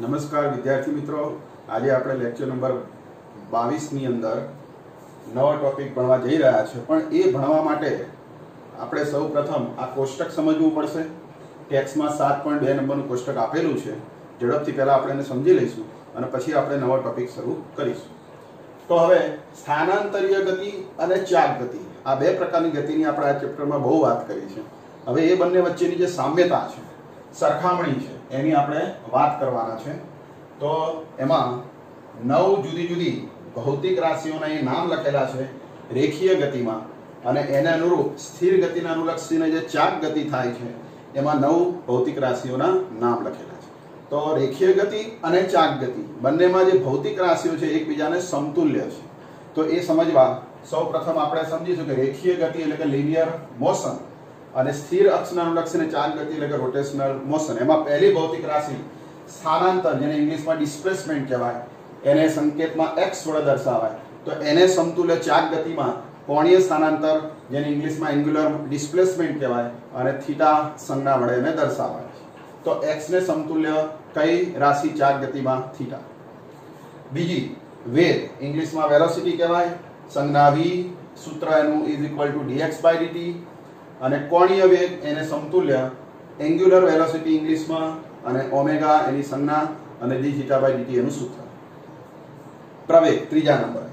નમસ્કાર વિદ્યાર્થી મિત્રો, આજે આપણે લેક્ચર નંબર 22 ની અંદર નવો ટોપિક ભણવા જઈ રહ્યા છે. પણ એ ભણવા માટે આપણે સૌપ્રથમ આ કોષ્ટક સમજવું પડશે. ટેક્સ્ટમાં 7.2 નંબરનું કોષ્ટક આપેલું છે. ઝડપથી પહેલા આપણે એને સમજી લઈશું અને પછી આપણે નવો ટોપિક શરૂ કરીશું. તો હવે સ્થાનાંતરીય ગતિ અને ચાક ગતિ, આ બે પ્રકારની ગતિની આપણે આ ચેપ્ટરમાં બહુ વાત કરી છે. હવે એ બંને વચ્ચેની જે સામ્યતા છે, સરખામણી છે, એની આપણે વાત કરવાના છે. તો એમાં 9 જુદી જુદી ભૌતિક રાશિઓના એ નામ લખેલા છે રેખીય ગતિમાં, અને એને અનુરૂપ સ્થિર ગતિને અનુલક્ષીને જે ચાક ગતિ થાય છે એમાં 9 ભૌતિક રાશિઓના નામ લખેલા છે. તો રેખીય ગતિ અને ચાક ગતિ બંનેમાં જે ભૌતિક રાશિઓ છે એકબીજાને સમતુલ્ય છે. તો એ સમજવા સૌપ્રથમ આપણે સમજીશું કે રેખીય ગતિ એટલે કે લિનિયર મોશન અને સ્થિર અક્ષને અનુલક્ષીને ચાક ગતિ એટલે કે રોટેશનલ મોશન. એમાં પહેલી ભૌતિક રાશિ સ્થાનાંતર, જેને ઇંગ્લિશમાં ડિસ્પ્લેસમેન્ટ કહેવાય, એને સંકેતમાં x વડે દર્શાવાય. તો એને સમતુલ્ય ચાક ગતિમાં કોણીય સ્થાનાંતર, જેને ઇંગ્લિશમાં એન્ગ્યુલર ડિસ્પ્લેસમેન્ટ કહેવાય, અને થીટા સંજ્ઞા વડે એને દર્શાવાય. તો x ને સમતુલ્ય કઈ રાશિ ચાક ગતિમાં? થીટા. બીજી વેગ, ઇંગ્લિશમાં વેલોસિટી કહેવાય, સંજ્ઞા v, સૂત્ર એનું dx/dt, અને કોણીય વેગ એને સમતુલ્ય એન્ગ્યુલર વેલોસિટી ઇંગ્લિશમાં, અને ઓમેગા એની સંજ્ઞા, અને dθ/dt એનું સૂત્ર. પ્રવેગ ત્રીજા નંબરે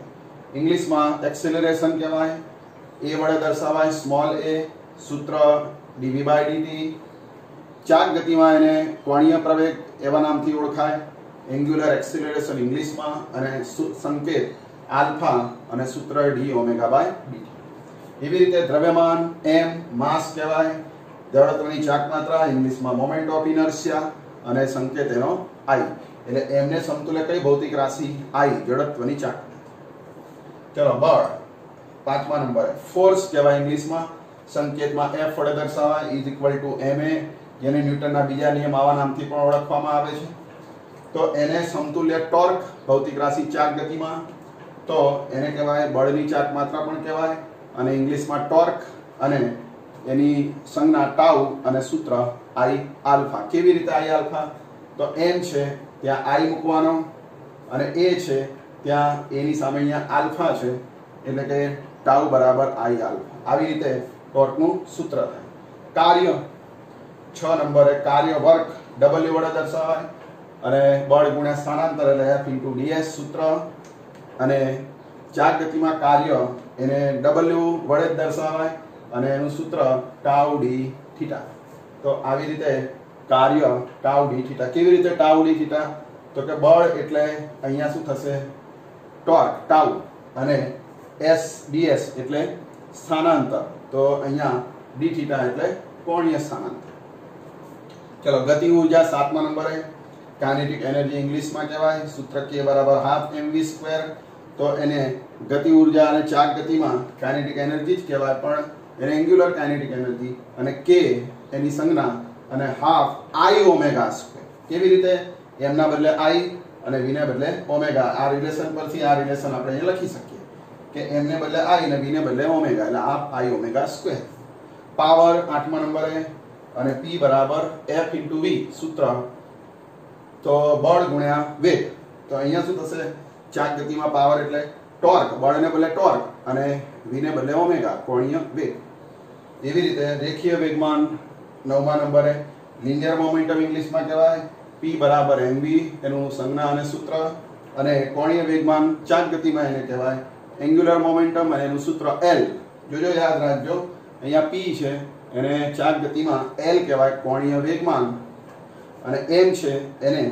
ઇંગ્લિશમાં એક્સેલરેશન કહેવાય, a વડે દર્શાવાય, સ્મોલ a, સૂત્ર dv/dt. ચાક ગતિમાં એને કોણીય પ્રવેગ એવા નામથી ઓળખાય, એન્ગ્યુલર એક્સેલરેશન ઇંગ્લિશમાં, અને સંકેત આલ્ફા અને સૂત્ર d ઓમેગા/dt. એવી રીતે દ્રવ્યમાન m, માસ કહેવાય, જડત્વની ચાક માત્રા, ઇંગ્લિશમાં મોમેન્ટ ઓફ ઇનર્શિયા, અને સંકેત એનો i. એટલે m ને સમતુલ્ય કઈ ભૌતિક રાશિ? i, જડત્વની ચાક. ચલો બળ પાંચમા નંબરે ફોર્સ કહેવાય, ઇંગ્લિશમાં, સંકેતમાં f વડે દર્શાવાય, ma, જેને ન્યૂટનના બીજા નિયમ આવા નામથી પણ ઓળખવામાં આવે છે. તો એને સમતુલ્ય ટોર્ક ભૌતિક રાશિ ચાક ગતિમાં, તો એને કહેવાય બળની ચાક માત્રા પણ કહેવાય, અને ઇંગ્લિશમાં ટોર્ક, અને એની સંજ્ઞા ટાઉ અને સૂત્ર i આલ્ફા. કેવી રીતે i આલ્ફા? તો m છે ત્યાં i મૂકવાનો, અને a છે ત્યાં a ની સામે અહીંયા આલ્ફા છે, એટલે કે ટાઉ બરાબર i આલ્ફા. આવી રીતે ટોર્કનું સૂત્ર થાય. કાર્ય 6 નંબરે કાર્ય વર્ક w વડે દર્શાવાય, અને બળ ગુણ્યા સ્થાનાંતર એટલે f × ds સૂત્ર, અને ચાક ગતિમાં કાર્ય એને w વડે જ દર્શાવાય, અને એનું સૂત્ર ટાઉ d થીટા. તો આવી રીતે કાર્ય ટાઉ d થીટા. કેવી રીતે ટાઉ d થીટા? તો કે બળ એટલે અહીંયા શું થશે? ટોર્ક ટાઉ, અને s ds એટલે સ્થાનાંતર, તો અહીંયા d થીટા એટલે કોણીય સ્થાનાંતર. ચલો ગતિ ઊર્જા 7મા નંબરે કાઇનેટિક એનર્જી ઇંગ્લિશમાં કહેવાય, સૂત્ર k = ½mv². તો એને ગતિ ઊર્જા અને ચાક ગતિમાં કાઇનેટિક એનર્જી જ કહેવાય, પણ એને એન્ગ્યુલર કાઇનેટિક એનર્જી, અને k એની સંજ્ઞા, અને ½ i ઓમેગા². કેવી રીતે? m ના બદલે i અને v ને બદલે ઓમેગા. આ રિલેશન પરથી આ રિલેશન આપણે અહીંયા લખી શકીએ કે m ને બદલે i અને v ને બદલે ઓમેગા, એટલે ½ i ઓમેગા². પાવર 8મા નંબરે, અને p બરાબર f × v સૂત્ર, તો બળ ગુણ્યા વેગ. તો અહીંયા શું થશે? ચાક ગતિમાં પાવર એટલે ટોર્ક, બળને બદલે ટોર્ક, અને v ને બદલે ઓમેગા, કોણીય વેગ. એવી રીતે રેખીય વેગમાન 9મા નંબરે લિનિયર મોમેન્ટમ ઇંગ્લિશમાં કહેવાય, p બરાબર mv એનું સંજ્ઞા અને સૂત્ર, અને કોણીય વેગમાન ચાક ગતિમાં એને કહેવાય એન્ગ્યુલર મોમેન્ટમ, અને એનું સૂત્ર l. જોજો, યાદ રાખજો, અહીંયા p છે એને ચાક ગતિમાં l કહેવાય, કોણીય વેગમાન, અને m છે એને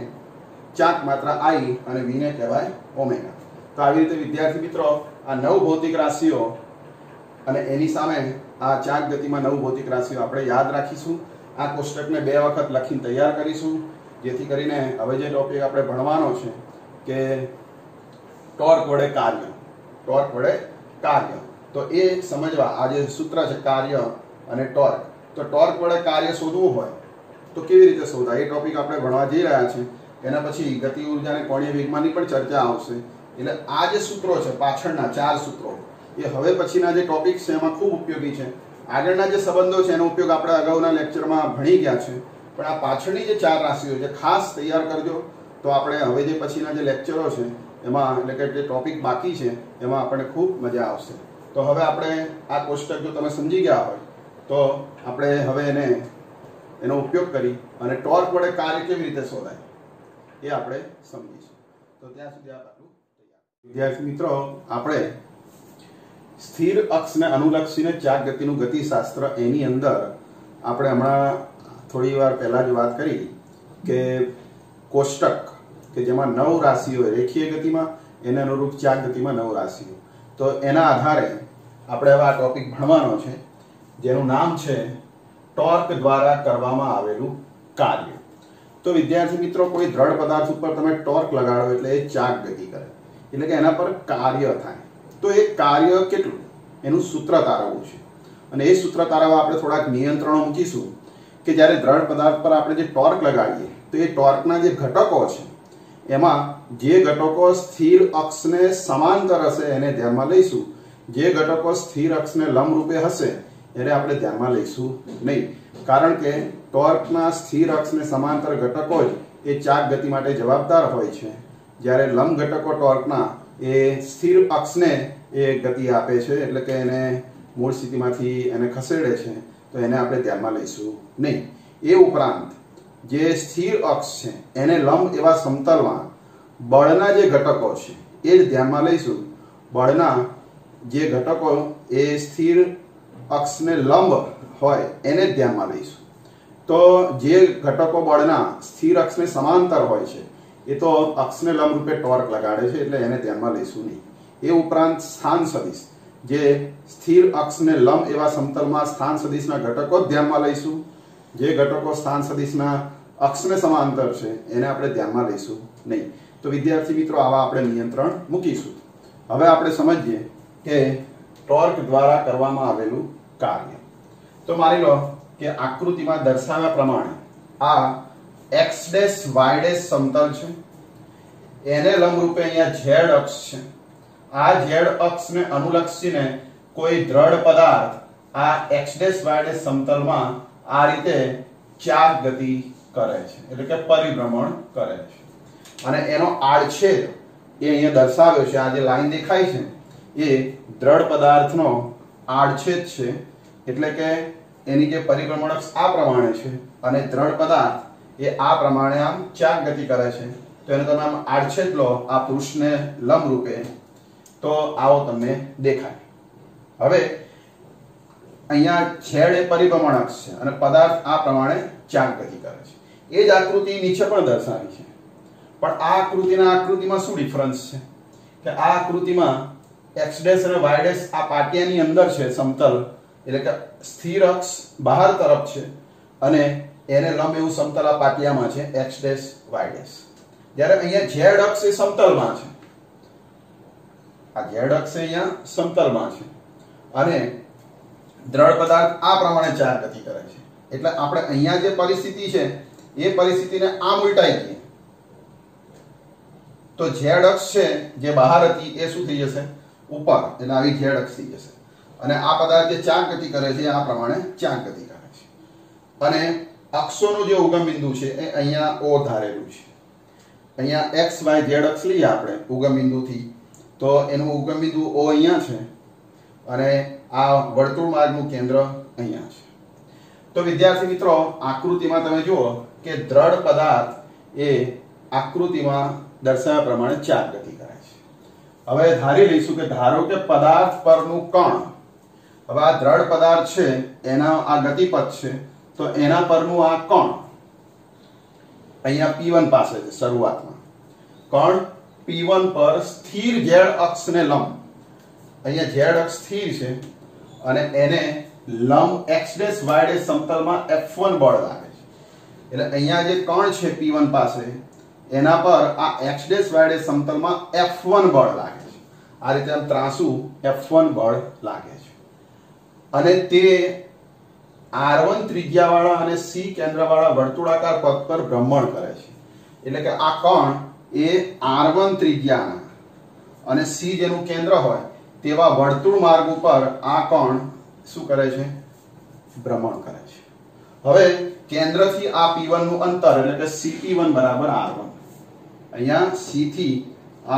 ચાક માત્રા i, અને v ને કહેવાય ઓમેગા. તો આવી રીતે વિદ્યાર્થી મિત્રો આ 9 ભૌતિક રાશિઓ અને એની સામે આ ચાક ગતિમાં 9 ભૌતિક રાશિઓ આપણે યાદ રાખીશું. આ કોષ્ટકને 2 વખત લખીને તૈયાર કરીશું, જેથી કરીને હવે જે ટોપિક આપણે ભણવાનો છે કે ટોર્ક વડે કાર્ય, ટોર્ક વડે કાર્ય, તો એ સમજવા આ જે સૂત્ર છે કાર્ય અને ટોર્ક. તો ટોર્ક વડે કાર્ય શોધવું હોય તો કેવી રીતે શોધાય, એ ટોપિક આપણે ભણવા જઈ રહ્યા છે. એના પછી ગતિ ઊર્જા અને કોણીય વેગમાનની પણ ચર્ચા આવશે. એટલે આ જે સૂત્રો છે પાછળના 4 સૂત્રો, એ હવે પછીના જે ટોપિક છે એમાં ખૂબ ઉપયોગી છે. આગળના જે સંબંધો છે એનો ઉપયોગ આપણે અગાઉના લેક્ચરમાં ભણી ગયા છે, પણ આ પાછળની જે 4 રાશિઓ છે ખાસ તૈયાર કરજો. તો તો આપણે હવે જે પછીના જે લેક્ચરો છે એમાં, એટલે કે જે ટોપિક બાકી છે એમાં આપણને ખૂબ મજા આવશે. તો હવે આપણે આ કોષ્ટક જો તમે સમજી ગયા હોય તો આપણે હવે એનો ઉપયોગ કરી અને ટોર્ક વડે કાર્ય કેવી રીતે શોધાય એ આપણે સમજીશું. તો ત્યાં સુધી આ આટલું તૈયાર. વિદ્યાર્થી મિત્રો, આપણે સ્થિર અક્ષને અનુલક્ષીને ચાક ગતિનું ગતિશાસ્ત્ર એની અંદર આપણે હમણાં થોડી વાર પહેલા જ વાત કરી કે કોષ્ટક કે જેમાં 9 રાશિઓ રેખીય ગતિમાં, એને અનુરૂપ ચાક ગતિમાં 9 રાશિઓ. તો એના આધારે આપણે હવે આ ટોપિક ભણવાનો છે જેનું નામ છે ટોર્ક દ્વારા કરવામાં આવેલું કાર્ય. તો વિદ્યાર્થી મિત્રો, કોઈ દ્રઢ પદાર્થ ઉપર તમે ટોર્ક લગાડો એટલે એ ચાક ગતિ કરે, એટલે કે એના પર કાર્ય થાય. તો એ કાર્ય કેટલું એનું સૂત્ર તારવવું છે અને એ સૂત્ર તારવવા આપણે થોડાક નિયંત્રણો મૂકીશું કે જ્યારે દ્રઢ પદાર્થ પર આપણે જે ટોર્ક લગાડીએ તો એ ટોર્કના જે ઘટકો છે એમાં જે ઘટકો સ્થિર અક્ષને સમાંતર હશે એને ધ્યાનમાં લઈશું, જે ઘટકો સ્થિર અક્ષને લંબરૂપે હશે એને આપણે ધ્યાનમાં લઈશું નહીં. કારણ કે ટોર્કના સ્થિર અક્ષને સમાંતર ઘટકો જ એ ચાક ગતિ માટે જવાબદાર હોય છે, જ્યારે લંબ ઘટકો ટોર્કના એ સ્થિર અક્ષને એ ગતિ આપે છે, એટલે કે એને મૂળ સ્થિતિમાંથી એને ખસેડે છે. તો એને આપણે ધ્યાનમાં લઈશું નહીં. એ ઉપરાંત જે સ્થિર અક્ષ છે એને લંબ એવા સમતલમાં બળના જે ઘટકો છે એ જ ધ્યાનમાં લઈશું. બળના જે ઘટકો એ સ્થિર અક્ષને લંબ હોય એને જ ધ્યાનમાં લઈશું. તો જે ઘટકો બળના સ્થિર અક્ષને સમાંતર હોય છે એ તો અક્ષને લંબ રૂપે ટોર્ક લગાડે છે, એટલે એને ધ્યાનમાં લઈશું નહીં. એ ઉપરાંત સ્થાન સદિશ, જે સ્થિર અક્ષને લંબ એવા સમતલમાં સ્થાન સદિશના ઘટકો જ ધ્યાનમાં લઈશું. જે ઘટકો સ્થાન સદિશના અક્ષને સમાંતર છે એને આપણે ધ્યાનમાં લઈશું નહીં. તો વિદ્યાર્થી મિત્રો, આવા આપણે નિયંત્રણ મૂકીશું. હવે આપણે સમજીએ કે ટોર્ક દ્વારા કરવામાં આવેલું કાર્ય. તો માની લો કે આકૃતિમાં દર્શાવ્યા પ્રમાણે આ x ડેશ y ડેશ સમતલ છે, એને લંબરૂપે અહીંયા z અક્ષ છે. આ z અક્ષને અનુલક્ષીને કોઈ દ્રઢ પદાર્થ આ x ડેશ y ડેશ સમતલમાં આ રીતે ચાક ગતિ કરે છે, એટલે કે પરિભ્રમણ કરે છે. અને એનો આડછેદ એ અહીંયા દર્શાવ્યો છે. આ જે લાઈન દેખાય છે એ દ્રઢ પદાર્થનો આડછેદ છે, એટલે કે એની જે પરિભ્રમણ અક્ષ આ પ્રમાણે છે અને દ્રઢ પદાર્થ એ આ પ્રમાણે આમ ચાક ગતિ કરે છે. તો એને તમે આમ આડછેદ લો આ પૃષ્ઠને લંબ રૂપે, તો આવો તમને દેખાય. હવે અહીંયા છેડ એ પરિભ્રમણ અક્ષ છે અને પદાર્થ આ પ્રમાણે ચાક ગતિ કરે છે. એ જ આકૃતિ નીચે પણ દર્શાવી છે, પણ આ આકૃતિના આકૃતિમાં શું ડિફરન્સ છે કે આ આકૃતિમાં x ડેશ અને y ડેશ આ પાટિયાની અંદર છે સમતલ, એટલે કે સ્થિર અક્ષ બહાર તરફ છે અને એને લંબ એવું સમતલ આ પાટિયામાં છે x ડેશ y ડેશ. જ્યારે અહીંયા z અક્ષ એ સમતલમાં છે, આ z અક્ષ અહીંયા સમતલમાં છે અને દ્રઢ પદાર્થ આ પ્રમાણે ચાક ગતિ કરે છે. એટલે આપણે અહીંયા જે પરિસ્થિતિ છે એ પરિસ્થિતિને આમ ઉલટાઈ દઈએ તો z અક્ષ છે જે બહાર હતી એ શું થઈ જશે? ઉપર, એટલે આવી z અક્ષ થઈ જશે. અને આ પદાર્થ જે ચાક ગતિ કરે છે આ પ્રમાણે ચાક ગતિ કરે છે. અને અક્ષોનું જે ઉગમ બિંદુ છે એ અહીંયા O ધારેલું છે. અહીંયા x y z અક્ષ લઈએ આપણે ઉગમ બિંદુથી, તો એનું ઉગમ બિંદુ O અહીંયા છે અને આ વર્તુળ માર્ગનું કેન્દ્ર અહીંયા છે. તો વિદ્યાર્થી મિત્રો, આકૃતિમાં તમે જુઓ કે દ્રઢ પદાર્થ એ આકૃતિમાં દર્શાવ્યા પ્રમાણે ચાક ગતિ કરે છે. હવે ધારી લઈશું કે ધારો કે પદાર્થ પરનું કણ, હવે આ દ્રઢ પદાર્થ છે એના આ ગતિપથ છે, તો એના પરનું આ કણ અહીંયા P1 પાસે છે. શરૂઆતમાં કણ P1 પર સ્થિર z અક્ષને લંબ, અહીંયા z અક્ષ સ્થિર છે અને એને લંબ x ડેશ y ડેશ સમતલમાં F1 બળ લાગે છે. એટલે અહીંયા જે કણ છે P1 પાસે એના પર આ x ડેશ y ડેશ સમતલમાં F1 બળ લાગે છે. આ રીતે આમ ત્રાંસુ F1 બળ લાગે છે અને તે R1 ત્રિજ્યાવાળા અને C કેન્દ્રવાળા વર્તુળાકાર પથ પર ભ્રમણ કરે છે. એટલે કે આ કણ એ R1 ત્રિજ્યાના અને C જેનું કેન્દ્ર હોય તેવા વર્તુળ માર્ગ ઉપર આ કણ શું કરે છે? ભ્રમણ કરે છે. હવે કેન્દ્રથી આ P1 નું અંતર એટલે કે CP1 બરાબર R1. અહીંયા C થી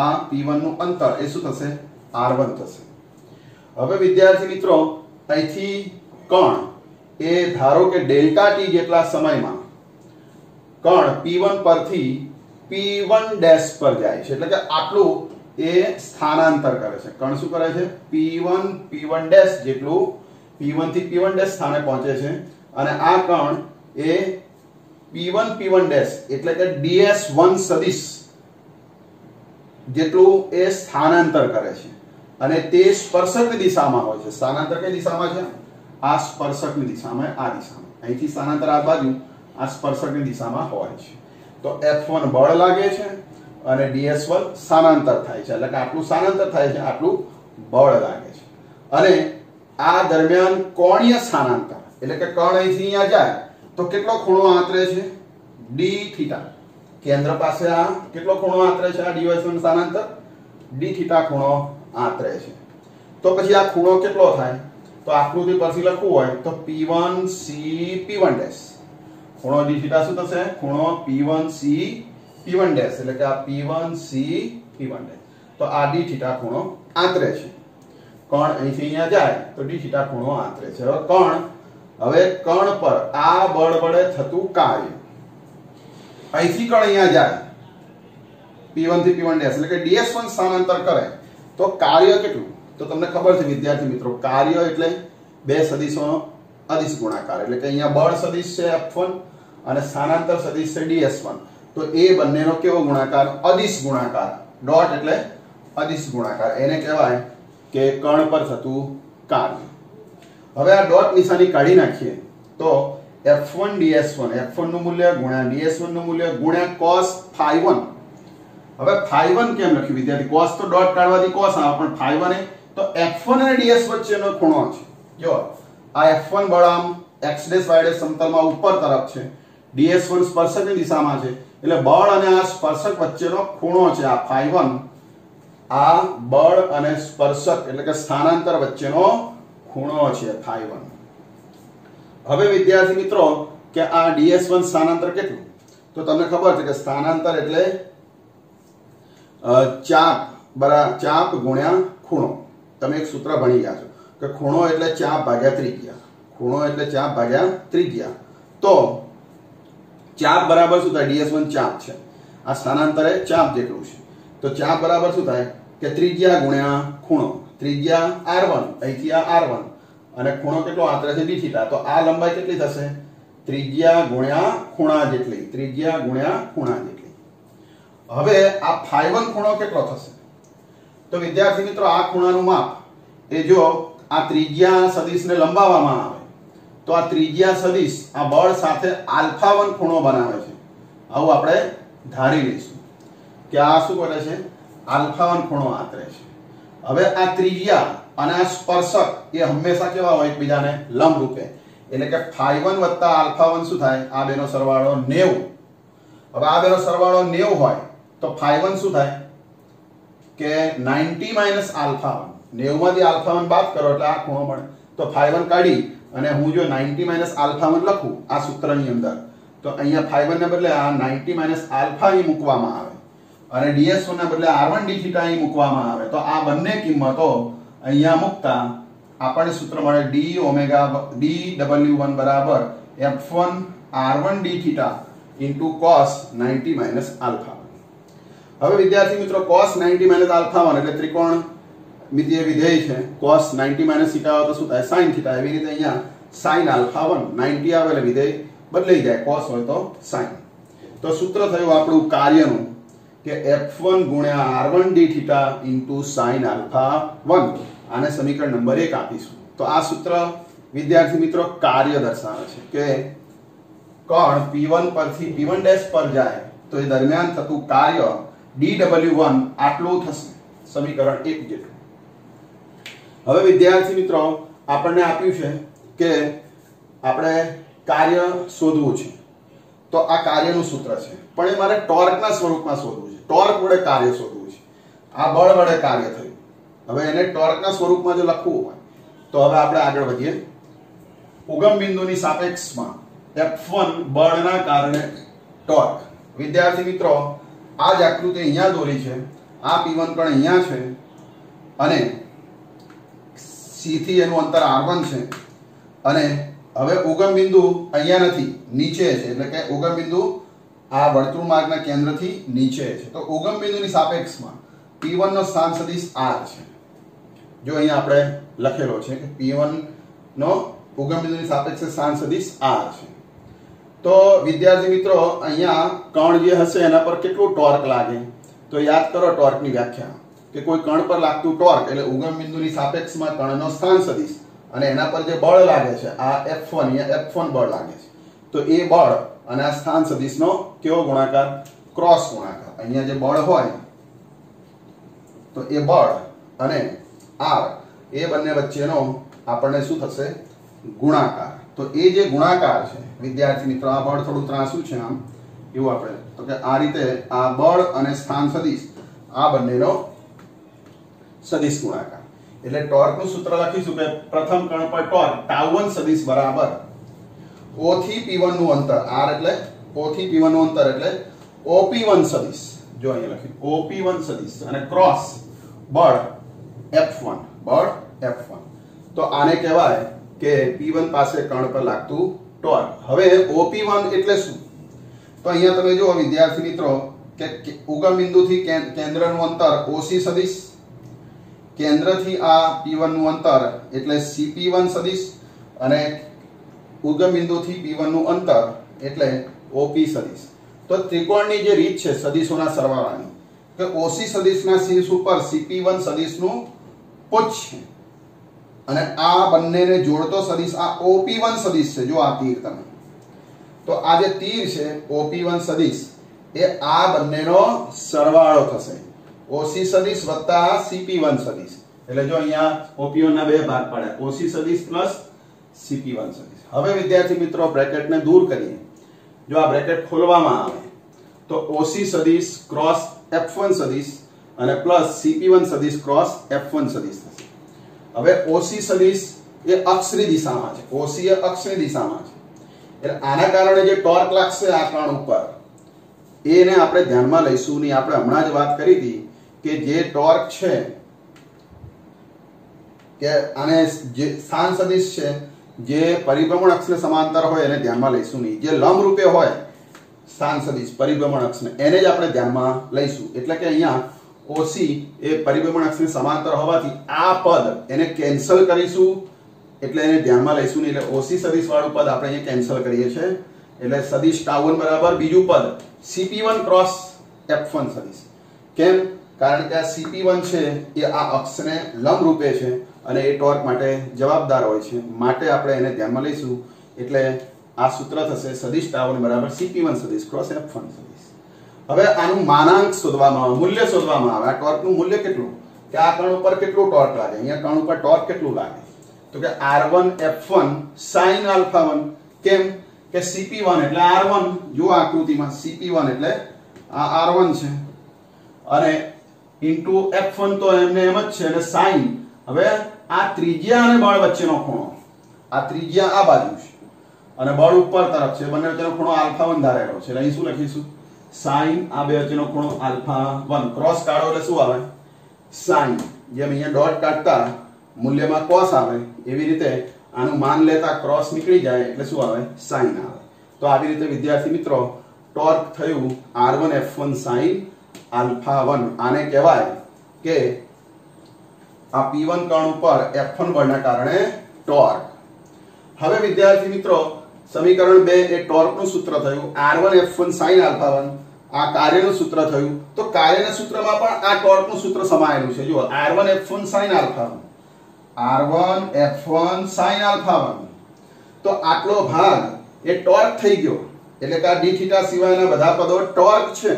આ P1 નું અંતર એ શું થશે R1 થશે। હવે વિદ્યાર્થી મિત્રો અહીંથી કણ એ ધારો કે ડેલ્ટા ટી જેટલા સમયમાં કણ P1 પરથી P1 ડેશ પર જાય છે, એટલે કે આટલું એ સ્થાનાંતર કરે છે। કણ શું કરે છે P1 ડેશ જેટલું P1 થી P1 ડેશ સ્થાને પહોંચે છે અને આ કણ એ P1 ડેશ એટલે કે DS1 સદિશ જેટલું એ સ્થાનાંતર કરે છે અને તે સ્પર્શકની દિશામાં હોય છે। સ્થાનાંતર કઈ દિશામાં છે આ સ્પર્શકની દિશામાં, આ દિશામાં। અહીંથી સ્થાનાંતર આ બાજુ આ સ્પર્શકની દિશામાં હોય છે। તો F1 બળ લાગે છે અને DS1 સ્થાનાંતર થાય છે, એટલે કે આટલું સ્થાનાંતર થાય છે, આટલું બળ લાગે છે। અને આ દરમિયાન કોણીય સ્થાનાંતર એટલે કે કણ અહીંથી અહીંયા જાય તો કેટલો ખૂણો આંતરે છે d થીટા। કેન્દ્ર પાસે આ કેટલો ખૂણો આંતરે છે આ DS1 સ્થાનાંતર d થીટા ખૂણો આંતરે છે। તો પછી આ ખૂણો કેટલો થાય તો આકૃતિ પરથી લખવું હોય તો P1C P1 ડેશ ખૂણો d થીટા શું થશે ખૂણો P1C P1 ડેશ એટલે કે આ P1C P1 ડેશ। તો આ d થીટા ખૂણો આંતરે છે। કણ અહીંથી અહીંયા જાય તો d થીટા ખૂણો આંતરે છે। હવે કણ પર આ બળ વડે થતું કાર્ય અહીંથી કણ અહીંયા જાય P1 થી P1 ડેશ એટલે કે DS1 સ્થાનાંતર કરે તો કાર્ય કેટલું તો તમને ખબર છે વિદ્યાર્થી મિત્રો કાર્ય એટલે બે સદિશોનો અદિશ ગુણાકાર એટલે કે અહીંયા બળ સદિશ છે F1 અને સ્થાનાંતર સદિશ છે DS1। તો એ બંનેનો કેવો ગુણાકાર અદિશ ગુણાકાર। ડોટ એટલે અદિશ ગુણાકાર, એને કહેવાય કે કણ પર થતું કાર્ય। હવે આ ડોટ નિશાની કાઢી નાખીએ તો F1 DS1 F1 નું મૂલ્ય ગુણ્યા DS1 નું મૂલ્ય ગુણ્યા cos phi1। હવે phi1 કેમ લખ્યું વિદ્યાર્થી cos તો ડોટ કાઢવાથી cos આવે પણ phi1 એ તો F1 અને DS વચ્ચેનો ખૂણો છે। જો આ F1 બળ આમ x ડેશ y ડેશ સમતલમાં ઉપર તરફ છે, DS1 સ્પર્શકની દિશામાં છે, એટલે બળ અને આ સ્પર્શક વચ્ચેનો ખૂણો છે આ phi1। આ બળ અને સ્પર્શક એટલે કે સ્થાનાંતર વચ્ચેનો ખૂણો છે phi1। હવે વિદ્યાર્થી મિત્રો કે આ DS1 સ્થાનાંતર કેટલું તો તમને ખબર છે કે સ્થાનાંતર એટલે ચાપ ગુણ્યા ખૂણો। તમે એક સૂત્ર ભણી ગયા છો કે ખૂણો એટલે ચાપ ભાગ્યા ત્રિજ્યા। ખૂણો એટલે ચાપ ભાગ્યા ત્રિજ્યા। તો ચાપ બરાબર શું થાય DS1 ચાપ છે, આ સ્થાનાંતર એ ચાપ જેટલું છે, તો ચાપ બરાબર શું થાય કે ત્રિજ્યા ગુણ્યા ખૂણો। ત્રિજ્યા R1 અહીંથી આ R1 અને ખૂણો કેટલો આંતરે છે d થીટા। તો આ લંબાઈ કેટલી થશે ત્રિજ્યા ગુણ્યા ખૂણા જેટલી, ત્રિજ્યા ગુણ્યા ખૂણા જેટલી। હવે આ phi1 ખૂણો કેટલો થશે તો વિદ્યાર્થી મિત્રો આ ખૂણાનું માપ એ જો આ ત્રિજ્યા સદિશને લંબાવવામાં આવે તો આ ત્રિજ્યા સદિશ આ બળ સાથે α1 ખૂણો બનાવે છે। આવું આપણે ધારી લઈશું કે આ શું કરે છે α1 ખૂણો આંતરે છે। હવે આ ત્રિજ્યા અને આ સ્પર્શક એ હંમેશા કેવા હોય એકબીજાને લંબ રૂપે, એટલે કે phi1 વત્તા α1 શું થાય આ બેનો સરવાળો 90। હવે આ બેનો સરવાળો 90 હોય તો phi1 શું થાય કે 90 માઈનસ α1, 90 માંથી α1 બાદ કરો એટલે આ ખૂણો મળે। તો phi1 કાઢી અને હું જો 90 માઈનસ α1 લખું આ સૂત્રની અંદર તો અહીંયા phi1 ને બદલે આ 90 માઈનસ આલ્ફા અહીં મૂકવામાં આવે અને DS1 ના બદલે R1 d થીટા અહીં મૂકવામાં આવે તો આ બંને કિંમતો અહીંયા મૂકતા આપણને સૂત્ર મળે dW1 બરાબર F1 R1 d theta into cos 90 minus alpha. હવે વિદ્યાર્થી મિત્રો cos 90 માઈનસ આલ્ફા એટલે ત્રિકોણમિતીય વિધેય છે, cos 90 માઈનસ થીટા આવે તો શું થાય sin થીટા। એવી રીતે અહીંયા sin આલ્ફા 90 આવે એટલે વિધેય બદલાઈ જાય, cos હોય તો sin। તો સૂત્ર થયું આપણું કાર્યનું કે F1 ગુણ્યા R1 d theta into sin alpha 1। આને સમીકરણ નંબર 1 આપીશું। તો આ સૂત્ર વિદ્યાર્થી મિત્રો કાર્ય દર્શાવે છે કે કણ P1 પરથી P1 ડેશ પર જાય તો એ દરમિયાન થતું કાર્ય dW1 આટલું થશે, સમીકરણ 1 જેટલું। હવે વિદ્યાર્થી મિત્રો આપણને આપ્યું છે કે આપણે કાર્ય શોધવું છે તો આ કાર્યનું સૂત્ર છે પણ એ મારે ટોર્કના સ્વરૂપમાં શોધવું છે, ટોર્ક વડે કાર્ય શોધવું છે। આ બળ વડે કાર્ય થયું, હવે એને ટોર્કના સ્વરૂપમાં જો લખવું હોય તો હવે આપણે આગળ વધીએ। ઉગમ બિંદુની સાપેક્ષમાં F1 બળના કારણે ટોર્ક। વિદ્યાર્થી મિત્રો આ જ આકૃતિ અહીંયા દોરી છે, આ P1 કણ અહીંયા છે અને C થી એનું અંતર R1 છે અને હવે ઉગમ બિંદુ અહીંયા નથી, નીચે છે, એટલે કે ઉગમ બિંદુ આ વર્તુળ માર્ગના કેન્દ્રથી નીચે છે. તો ઉગમ બિંદુની સાપેક્ષમાં P1 નો સ્થાન સદિશ R છે. જો અહીંયા આપણે લખેલો છે કે P1 નો ઉગમ બિંદુની સાપેક્ષે સ્થાન સદિશ R છે. તો વિદ્યાર્થી મિત્રો અહીંયા કણ જે હશે એના પર કેટલું ટોર્ક લાગે, તો યાદ કરો ટોર્કની વ્યાખ્યા કે કોઈ કણ પર લાગતું ટોર્ક એટલે ઉગમ બિંદુની સાપેક્ષમાં કણનો સ્થાન સદિશ અને એના પર જે બળ લાગે છે આ F1, અહીંયા F1 બળ લાગે છે. તો એ બળ અને આ સ્થાન સદિશનો કેવો ગુણાકાર? ક્રોસ ગુણાકાર. અહીંયા જે બળ હોય તો એ બળ અને R એ બંને વચ્ચેનો આપણને શું થશે? ગુણાકાર. તો એ જે ગુણાકાર છે વિદ્યાર્થી મિત્રો, આ બળ થોડું ત્રાંસું છે આમ એવું આપણે, તો કે આ રીતે આ બળ અને સ્થાન સદિશ આ બંનેનો સદિશ ગુણાકાર. એટલે ટોર્કનું સૂત્ર લખીશું કે પ્રથમ કણ પર ટોર્ક τ1 સદિશ બરાબર O થી P1 નું અંતર, R એટલે O થી P1 નું અંતર એટલે OP1 સદિશ. જો અહીંયા લખ્યું OP1 સદિશ અને ક્રોસ બળ F1, બળ F1. તો આને કહેવાય કે P1 પાસે કણ પર લાગતું ટોર્ક. હવે OP1 એટલે શું? તો અહીંયા તમે જુઓ વિદ્યાર્થી મિત્રો કે ઉગમ બિંદુથી કેન્દ્રનું અંતર OC સદિશ, કેન્દ્રથી આ P1 નું અંતર એટલે CP1 સદિશ અને ઉગમ બિંદુથી P1 નું અંતર એટલે OP સદિશ. તો ત્રિકોણની જે રીત છે સદિશોના સરવાળાની કે OC સદિશના શીર્ષ ઉપર CP1 સદિશનું પુચ્છ છે અને આ બંનેને જોડતો સદિશ આ OP1 સદિશ છે. જો આ તીર તમે, તો આ જે તીર છે OP1 સદિશ એ આ બંનેનો સરવાળો થશે. OC સદિશ વત્તા CP1 સદિશ. એટલે જો અહીંયા OP1 ના બે ભાગ પાડ્યા, OC સદિશ પ્લસ CP1 સદિશ. હવે વિદ્યાર્થી મિત્રો બ્રેકેટને દૂર કરીએ. જો આ બ્રેકેટ ખોલવામાં આવે તો OC સદિશ ક્રોસ F1 સદિશ અને પ્લસ CP1 સદિશ ક્રોસ F1 સદિશ થશે. હવે OC સદિશ એ અક્ષની દિશામાં છે, OC એ અક્ષની દિશામાં છે. એટલે આના કારણે જે ટોર્ક લાગશે આ કણ ઉપર એને આપણે ધ્યાનમાં લઈશું નહીં. આપણે હમણાં જ વાત કરી હતી કે જે ટોર્ક છે કે આને જે સ્થાન સદિશ છે જે પરિભ્રમણ અક્ષને સમાંતર હોય એને ધ્યાનમાં લઈશું નહીં. જે લંબ રૂપે હોય સ્થાન સદિશ પરિભ્રમણ અક્ષને એને જ આપણે ધ્યાનમાં લઈશું. એટલે કે અહીંયા OC એ પરિભ્રમણ અક્ષને સમાંતર હોવાથી આ પદ એને કેન્સલ કરીશું, એટલે એને ધ્યાનમાં લઈશું નહીં. એટલે OC સદિશ વાળું પદ આપણે અહીંયા કેન્સલ કરીએ છીએ. એટલે સદિશ τ1 બરાબર બીજું પદ CP1 ક્રોસ F1 સદિશ. કેમ? કારણ કે આ CP1 છે એ આ અક્ષને લંબ રૂપે છે અને એ ટોર્ક માટે જવાબદાર હોય છે, માટે આપણે એને ધ્યાનમાં લઈશું. એટલે આ સૂત્ર થશે સદિશ τ1 બરાબર CP1 સદિશ ક્રોસ F1 સદિશ. હવે આનું માનાંક શોધવામાં આવે, મૂલ્ય શોધવામાં આવે. આ ટોર્કનું મૂલ્ય કેટલું, કે આ કણ ઉપર કેટલું ટોર્ક લાગે, અહીંયા કણ ઉપર ટોર્ક કેટલું લાગે, તો કે R1 F1 sin α1. કેમ કે CP1 એટલે R1, જો આકૃતિમાં CP1 એટલે આ R1 છે અને ઇન્ટુ F1 તો એમને એમ જ છે અને sin. હવે આ ત્રિજ્યા અને બળ વચ્ચેનો ખૂણો, આ ત્રિજ્યા આ બાજુ છે અને બળ ઉપર તરફ છે, બંને વચ્ચેનો ખૂણો α1 ધારેલો છે. એટલે અહીં શું લખીશું? sin. આ બે વચ્ચેનો ખૂણો α1. ક્રોસ કાઢો એટલે શું આવે? sin. જેમ અહીંયા ડોટ કાઢતા મૂલ્યમાં cos આવે એવી રીતે આનું માન લેતા ક્રોસ નીકળી જાય એટલે શું આવે? sin આવે. તો આવી રીતે વિદ્યાર્થી મિત્રો ટોર્ક થયું R1 F1 sin α1. આને કહેવાય કે આ P1 કણ ઉપર F1 બળના કારણે ટોર્ક. હવે વિદ્યાર્થી મિત્રો સમીકરણ 2 એ ટોર્કનું સૂત્ર થયું R1 F1 sin α1. આ કાર્યનું સૂત્ર થયું. તો કાર્યના સૂત્રમાં પણ આ ટોર્કનું સૂત્ર સમાયેલું છે. જુઓ R1 F1 sin α1, R1 F1 sin α1. તો આટલો ભાગ એ ટોર્ક થઈ ગયો. એટલે કે આ d થીટા સિવાયના બધા પદો ટોર્ક છે.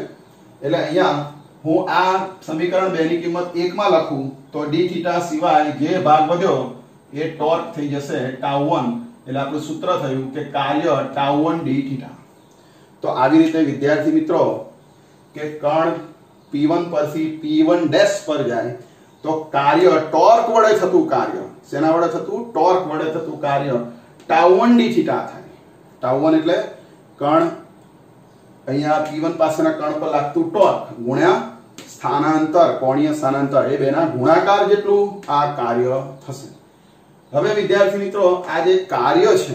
એટલે અહીંયા હું આ સમીકરણ 2 ની કિંમત 1 માં લખું તો d થીટા સિવાય જે ભાગ વધ્યો એ ટોર્ક થઈ જશે τ1. એટલે આપણું સૂત્ર થયું કે કાર્ય τ1 d થીટા. તો આવી રીતે વિદ્યાર્થી મિત્રો કે કણ P1 પરથી P1 ડેશ પર જાય તો કાર્ય ટોર્ક વડે થતું કાર્ય, શેના વડે થતું? ટોર્ક વડે થતું કાર્ય τ1 d થીટા થાય. τ1 એટલે કણ અહીંયા P1 પાસેના કણ પર લાગતું ટોર્ક ગુણ્યા સ્થાનાંતર કોણીય સ્થાનાંતર એ બેના ગુણાકાર જેટલું આ કાર્ય થશે. હવે વિદ્યાર્થી મિત્રો આ જે કાર્ય છે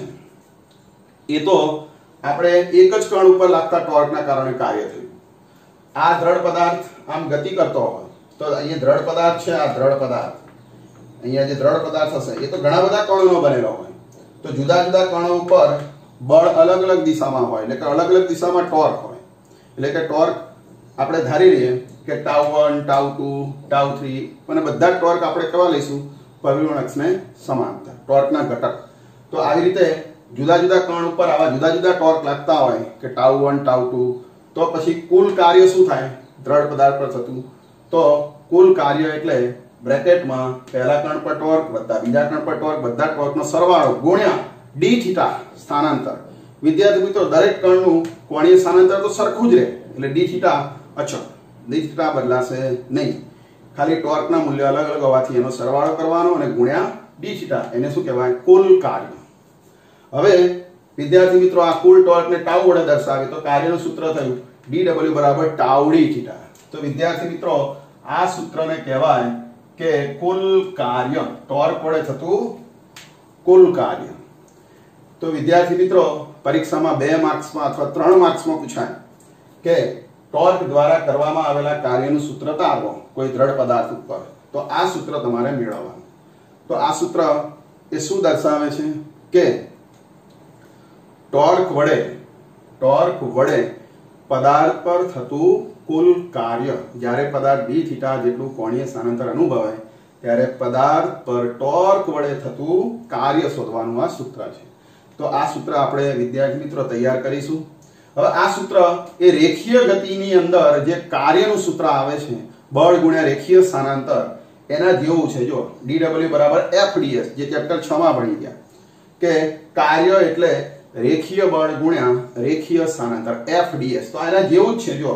એ તો આપણે એક જ કણ ઉપર લાગતા ટોર્કના કારણે કાર્ય થયું. આ દ્રઢ પદાર્થ આમ ગતિ કરતો હોય તો અહીંયા દ્રઢ પદાર્થ છે, આ દ્રઢ પદાર્થ અહીંયા જે દ્રઢ પદાર્થ હશે એ તો ઘણા બધા કણોનો બનેલો હોય. તો જુદા જુદા કણો ઉપર બળ અલગ અલગ દિશામાં હોય એટલે કે અલગ અલગ દિશામાં ટોર્ક હોય. એટલે કે ટોર્ક આપણે ધારી લઈએ કે τ1 τ2 τ3 અને બધા ટોર્ક આપણે કેવા લઈશું? પરિભ્રમણ અક્ષને સમાંતર ટોર્કના ઘટક. તો આવી રીતે જુદા જુદા કણ ઉપર આવા જુદા જુદા ટોર્ક લાગતા હોય કે τ1 τ2 તો પછી કુલ કાર્ય શું થાય દ્રઢ પદાર્થ પર થતું? તો કુલ કાર્ય એટલે બ્રેકેટમાં પહેલા કણ પર ટોર્ક વત્તા બીજા કણ પર ટોર્ક બધા ટોર્કનો સરવાળો ગુણ્યા d થીટા સ્થાનાંતર. વિદ્યાર્થી મિત્રો દરેક કણનું કોણીય સ્થાનાંતર તો સરખું જ રહે એટલે d થીટા અચળ, d થીટા બદલાશે નહીં. ખાલી ટોર્કના મૂલ્ય અલગ અલગ હોવાથી એનો સરવાળો કરવાનો અને ગુણ્યા d થીટા એને શું કહેવાય? કુલ કાર્ય. હવે વિદ્યાર્થી મિત્રો આ કુલ ટોર્કને ટાઉ વડે દર્શાવે તો કાર્યનું સૂત્ર થયું dw બરાબર ટાઉ d થીટા. તો વિદ્યાર્થી મિત્રો આ સૂત્રને કહેવાય કે કુલ કાર્ય, ટોર્ક વડે થતું કુલ કાર્ય. તો વિદ્યાર્થી મિત્રો પરીક્ષામાં 2 માર્ક્સમાં અથવા 3 માર્ક્સમાં પૂછાય કે ટોર્ક દ્વારા કરવામાં આવેલા કાર્યનું સૂત્ર તારવો કોઈ દ્રઢ પદાર્થ ઉપર, તો આ સૂત્ર તમારે મેળવવાનું. તો આ સૂત્ર એ શું દર્શાવે છે કે ટોર્ક વડે પદાર્થ પર થતું કુલ કાર્ય, જ્યારે પદાર્થ d થીટા જેટલું કોણીય સ્થાનાંતર અનુભવે ત્યારે પદાર્થ પર ટોર્ક વડે થતું કાર્ય શોધવાનું આ સૂત્ર છે. તો આ સૂત્ર આપણે વિદ્યાર્થી મિત્રો તૈયાર કરીશું. હવે આ સૂત્ર એ રેખીય ગતિની અંદર જે કાર્યનું સૂત્ર આવે છે બળ ગુણ્યા રેખીય સ્થાનાંતર એના જેવું છે. જો dw બરાબર fds જે ચેપ્ટર 6 માં ભણી ગયા કે કાર્ય એટલે રેખીય બળ ગુણ્યા રેખીય સ્થાનાંતર fds. તો આના જેવું જ છે. જો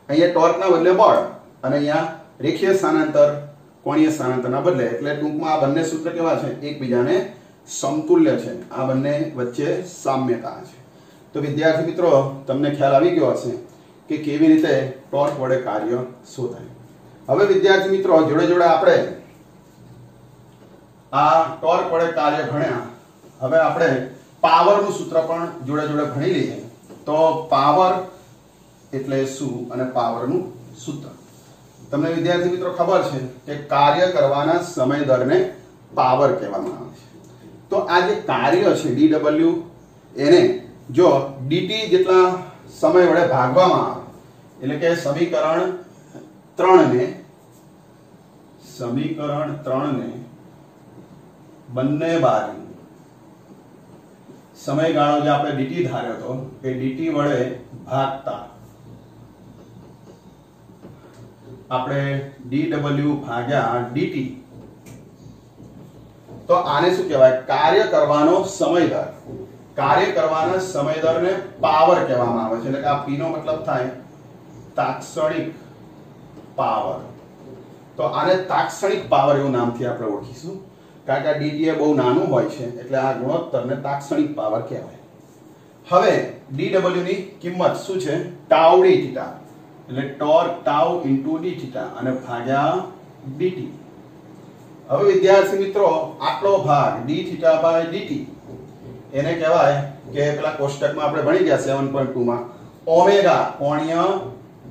અહીંયા ટોર્કના બદલે બળ અને અહીંયા રેખીય સ્થાનાંતર કોણીય સ્થાનાંતરના બદલે, એટલે ટૂંકમાં આ બંને સૂત્ર કેવા છે? એકબીજાને સમતુલ્ય છે, આ બંને વચ્ચે સામ્યતા છે. તો વિદ્યાર્થી મિત્રો તમને ખ્યાલ આવી ગયો હશે કે કેવી રીતે ટોર્ક વડે કાર્ય શોધાય. હવે વિદ્યાર્થી મિત્રો જોડે જોડે આપણે આ ટોર્ક વડે કાર્ય ભણ્યા, હવે આપણે પાવરનું સૂત્ર પણ જોડે જોડે ભણી લઈએ. તો પાવર એટલે શું અને પાવરનું સૂત્ર તમને વિદ્યાર્થી મિત્રો ખબર છે કે કાર્ય કરવાના સમય દરને પાવર કહેવામાં આવે છે. તો આ જે કાર્ય છે dw એને જો dt જેટલા સમય વડે ભાગવામાં આવે એટલે કે સમીકરણ 3 ને બંને બાજુ સમયગાળો જે આપણે dt ધાર્યો હતો એ dt વડે ભાગતા આપણે dw ભાગ્યા dt, તો આને શું કહેવાય? કાર્ય કરવાનો સમય દર. કાર્ય કરવાના સમય દરને પાવર કહેવામાં આવે છે. એટલે કે આ p નો મતલબ થાય તાત્ક્ષણિક પાવર. તો આને તાત્ક્ષણિક પાવર એવું નામથી આપણે ઓળખીશું, કારણ કે આ dt એ બહુ નાનું હોય છે એટલે આ ગુણોત્તરને તાત્ક્ષણિક પાવર કહેવાય. હવે dw ની કિંમત શું છે? ટાઉ d થીટા, એટલે ટોર્ક ટાઉ * d થીટા અને ભાગ્યા dt. હવે વિદ્યાર્થી મિત્રો આટલો ભાગ d થીટા બાય dt એને કહેવાય કે પેલા કોષ્ટકમાં આપણે ભણી ગયા 7.2 માં ઓમેગા કોણીય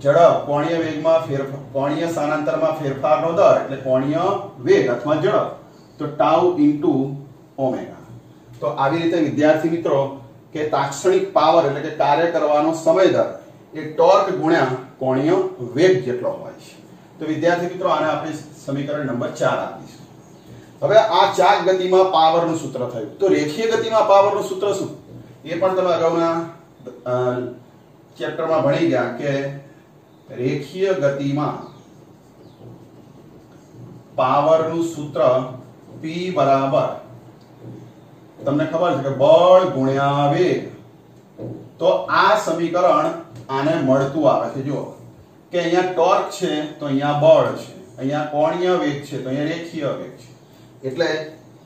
ઝડપ, કોણીય વેગમાં ફેરફાર, કોણીય સ્થાનાંતરમાં ફેરફારનો દર એટલે કોણીય વેગ અથવા ઝડપ, તો ટાઉ * ઓમેગા. તો આવી રીતે વિદ્યાર્થી મિત્રો કે તાત્ક્ષણિક પાવર એટલે કે કાર્ય કરવાનો સમય દર એ ટોર્ક ગુણ્યા કોણીય વેગ જેટલો હોય છે. તો વિદ્યાર્થી મિત્રો આને આપણે સમીકરણ નંબર 4 આપીશું. હવે આ ચાક ગતિમાં પાવરનું સૂત્ર થયું. તો રેખીય ગતિમાં પાવરનું સૂત્ર શું? એ પણ તમે અગાઉના ચેપ્ટરમાં ભણી ગયા કે રેખીય ગતિમાં પાવરનું સૂત્ર P બરાબર તમને ખબર છે કે બળ ગુણ્યા વેગ. તો આ સમીકરણ આને મળતું આવે છે. જો કે અહીંયા ટોર્ક છે તો અહીંયા બળ છે, અહીંયા કોણીય વેગ છે તો અહીંયા રેખીય વેગ છે. એટલે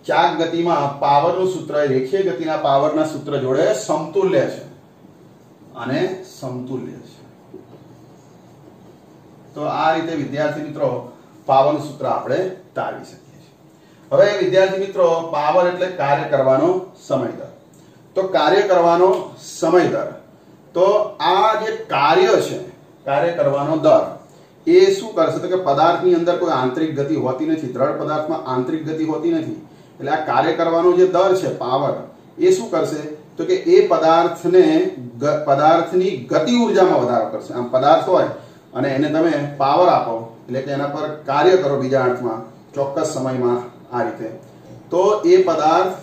ચાક ગતિમાં પાવરનું સૂત્ર રેખીય ગતિના પાવરના સૂત્ર જોડે સમતુલ્ય છે. અને સમતુલ્ય છે. તો આ રીતે વિદ્યાર્થી મિત્રો પાવરનું સૂત્ર આપણે તારવી શકીએ છીએ. હવે વિદ્યાર્થી મિત્રો પાવર એટલે કાર્ય કરવાનો સમય દર. તો કાર્ય કરવાનો સમય દર, તો આ જે કાર્ય છે, કાર્ય કરવાનો દર, એ શું કરશે તો કે પદાર્થની અંદર કોઈ આંતરિક ગતિ હોતી નથી, દ્રઢ પદાર્થમાં આંતરિક ગતિ હોતી નથી. એટલે આ કાર્ય કરવાનો જે દર છે પાવર, એ શું કરશે તો કે એ પદાર્થની ગતિ ઉર્જામાં વધારો કરશે. આમ પદાર્થ હોય અને એને તમે પાવર આપો એટલે કે એના પર કાર્ય કરો બીજા અર્થમાં ચોક્કસ સમયમાં આ રીતે, તો એ પદાર્થ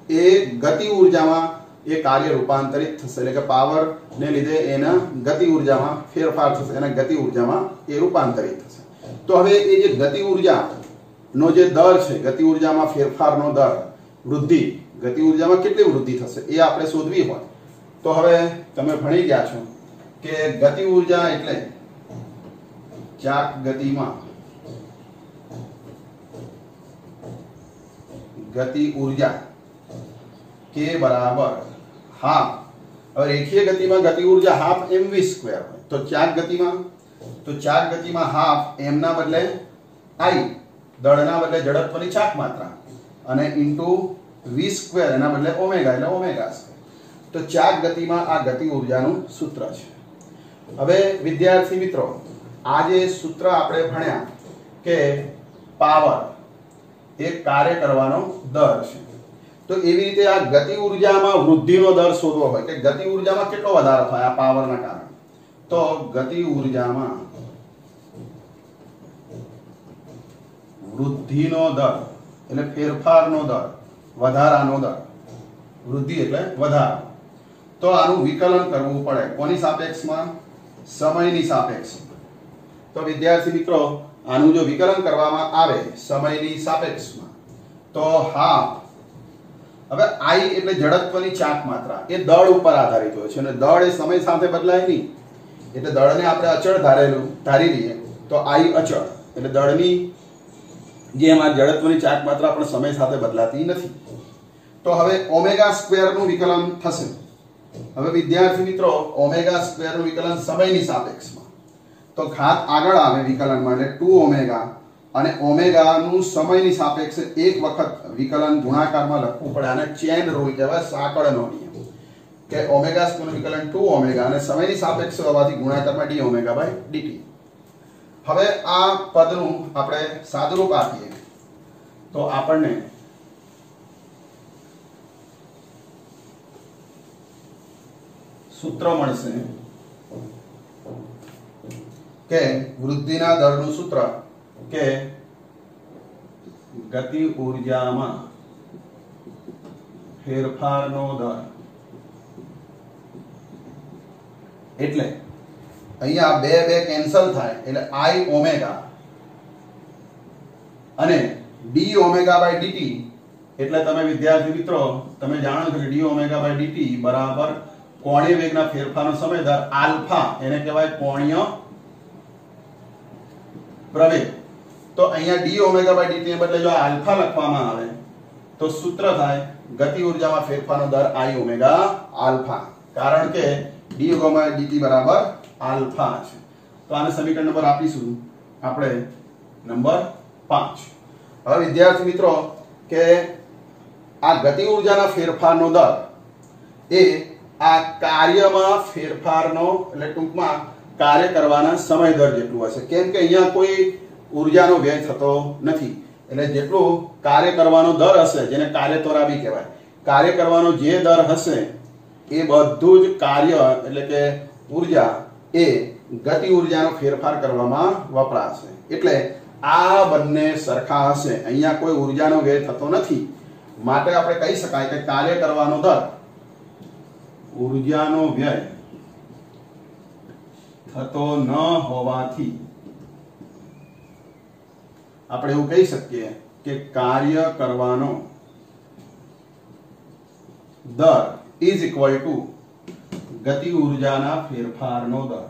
એ ગતિ ઉર્જામાં એ કાર્ય રૂપાંતરિત થશે. એટલે કે પાવર ને લીધે એના ગતિ ઉર્જામાં ફેરફાર થશે, એના ગતિ ઉર્જામાં એ રૂપાંતરિત થશે. તો હવે એ જે ગતિ ઉર્જાનો જે દર છે, ગતિ ઉર્જામાં ફેરફારનો દર, વૃદ્ધિ, ગતિ ઉર્જામાં કેટલી વૃદ્ધિ થશે એ આપણે શોધવી હોય તો હવે તમે ભણી ગયા છો કે ગતિ ઉર્જા એટલે ચાક ગતિમાં ગતિ ઉર્જા કે બરાબર હાફ. હવે રેખીય ગતિમાં ગતિ ઉર્જા હાફ mv સ્ક્વેર હોય, તો ચાક ગતિમાં હાફ m ના બદલે i, દળના બદલે જડત્વની ચાક માત્રા, અને ઇન્ટુ v સ્ક્વેર એના બદલે ઓમેગા એટલે ઓમેગા સ્ક્વેર. તો ચાક ગતિમાં આ ગતિ ઉર્જાનું સૂત્ર છે. હવે વિદ્યાર્થી મિત્રો આ જે સૂત્ર આપણે ભણ્યા કે પાવર એ કાર્ય કરવાનો દર છે, તો એવી રીતે આ ગતિ ઉર્જામાં વૃદ્ધિનો દર શોધવો હોય કે ગતિ ઉર્જામાં કેટલો વધારો થાય આ પાવરના કારણે, તો ગતિ ઉર્જામાં વૃદ્ધિનો દર એટલે ફેરફારનો દર, વધારાનો દર, વૃદ્ધિ એટલે વધારો, તો આનું વિકલન કરવું પડે. કોની સાપેક્ષમાં? સમયની સાપેક્ષમાં. તો વિદ્યાર્થી મિત્રો આનું જો વિકલન કરવામાં આવે સમયની સાપેક્ષમાં તો હાફ, હવે i એટલે જડત્વની ચાક માત્રા, એ દળ ઉપર આધારિત હોય છે અને દળ એ સમય સાથે બદલાય નહીં. એટલે દળને આપણે અચળ ધારી લઈએ તો i અચળ, એટલે દળની જેમ આ જડત્વની ચાક માત્રા પણ સમય સાથે બદલાતી નથી. તો હવે ઓમેગા સ્ક્વેર નું વિકલન થશે. હવે વિદ્યાર્થી મિત્રો ઓમેગા સ્ક્વેર નું વિકલન સમયની સાપેક્ષમાં, તો ઘાત આગળ આવે વિકલનમાં એટલે 2 ઓમેગા, અને ઓમેગા નું સમયની સાપેક્ષે એક વખત વિકલન ગુણાકારમાં લખવું પડે. આને ચેન રૂલ કહેવાય, સાંકળનો નિયમ, કે ઓમેગા સ્ક્વેર નું વિકલન 2 ઓમેગા અને સમયની સાપેક્ષે હોવાથી ગુણાકારમાં d ઓમેગા બાય dt. હવે આ પદનું આપણે સાદુરૂપ આપીએ તો આપણને સૂત્ર મળશે કે વૃદ્ધિના દરનું સૂત્ર કે ગતિ ઉર્જામાં ફેરફારનો દર એટલે અહીંયા બે કેન્સલ થાય એટલે i ઓમેગા અને d ઓમેગા બાય dt. એટલે તમે વિદ્યાર્થી મિત્રો તમે જાણો છો કે d ઓમેગા બાય dt બરાબર કોણીય વેગના ફેરફારનો સમય દર આલ્ફા, એને કહેવાય કોણીય પ્રવેગ. તો અહીંયા d ઓમેગા બાય dt ને બદલે જો આલ્ફા લખવામાં આવે તો સૂત્ર થાય ગતિ ઉર્જામાં ફેરફારનો દર i ઓમેગા આલ્ફા, કારણ કે d ઓમેગા dt બરાબર આલ્ફા છે. તો આને સમીકરણ નંબર આપીશું આપણે નંબર 5. હવે વિદ્યાર્થી મિત્રો કે આ ગતિ ઉર્જાના ફેરફારનો દર એ આ કાર્યમાં ફેરફારનો એટલે ટૂંકમાં કાર્ય કરવાના સમય દર જેટલું હશે. કેમ કે અહીંયા કોઈ ઉર્જાનો વ્યય થતો નથી, એટલે જેટલું કાર્ય કરવાનો દર હશે જેને કાર્ય ત્વરાબી કહેવાય, કાર્ય કરવાનો જે દર હશે એ બધું જ કાર્ય એટલે કે ઉર્જા એ ગતિ ઉર્જાનો ફેરફાર કરવામાં વપરાશે. એટલે આ બંને સરખા હશે, અહીંયા કોઈ ઉર્જાનો વ્યય થતો નથી, માટે આપણે કહી શકાય કે કાર્ય કરવાનો દર ઉર્જાનો વ્યય થતો ન હોવાથી આપણે એવું કહી શકીએ કે કાર્ય કરવાનો દર ઇઝ ઇક્વલ ટુ ગતિ ઉર્જાના ફેરફારનો દર.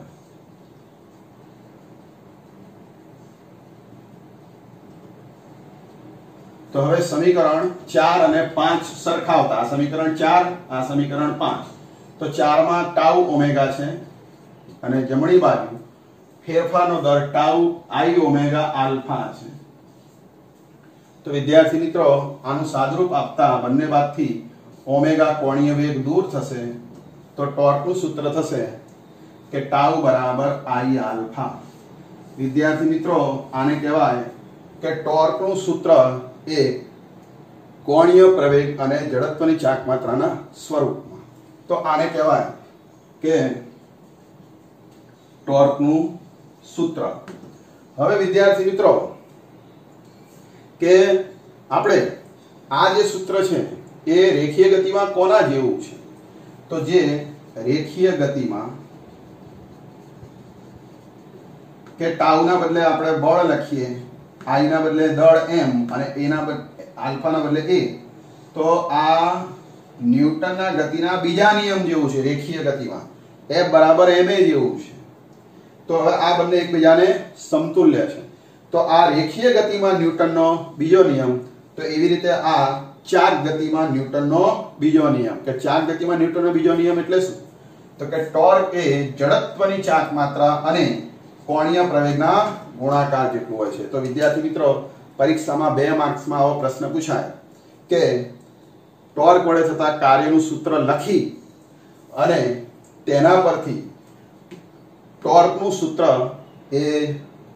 તો હવે સમીકરણ 4 અને 5 સરખાવતા, આ સમીકરણ 4 આ સમીકરણ 5, તો 4 માં ટાઉ ઓમેગા છે અને જમણી બાજુ ફેરફારનો દર ટાઉ આઈ ઓમેગા આલ્ફા છે. તો વિદ્યાર્થી મિત્રો આનું સાદરૂપ આપતા બંને બાજુથી ઓમેગા કોણીય વેગ દૂર થશે તો ટોર્કનું સૂત્ર થશે કે ટાઉ બરાબર આઈ આલ્ફા. વિદ્યાર્થી મિત્રો આને કહેવાય કે ટોર્કનું સૂત્ર એ કોણીય પ્રવેગ અને જડત્વની ચાકમાત્રાના સ્વરૂપમાં. તો આને કહેવાય કે ટોર્કનું સૂત્ર. હવે વિદ્યાર્થી મિત્રો કે આપણે આ જે સૂત્ર છે એ રેખીય ગતિમાં કોના જેવું છે? તો જે રેખીય ગતિમાં કે ટાઉ ના બદલે આપણે બળ લખીએ, આઈ ના બદલે દળ m અને a ના બદલે આલ્ફા ના બદલે a, તો આ ન્યૂટનના ગતિના બીજા નિયમ જેવું છે. રેખીય ગતિમાં F બરાબર ma જેવું છે. તો હવે આ બંને એકબીજાને સમતુલ્ય છે. તો આ રેખીય ગતિમાં ન્યૂટનનો બીજો નિયમ, તો એવી રીતે આ ચાક ગતિમાં ન્યૂટનનો બીજો નિયમ. કે ચાક ગતિમાં ન્યૂટનનો બીજો નિયમ એટલે શું? તો કે ટોર્ક એ જડત્વની ચાકમાત્રા અને કોણીય પ્રવેગના ગુણાકાર જેટલું હોય છે. તો વિદ્યાર્થી મિત્રો પરીક્ષામાં 2 માર્ક્સમાં આવો પ્રશ્ન પૂછાય કે ટોર્ક વડે થતા કાર્યનું સૂત્ર લખી અને તેના પરથી ટોર્કનું સૂત્ર એ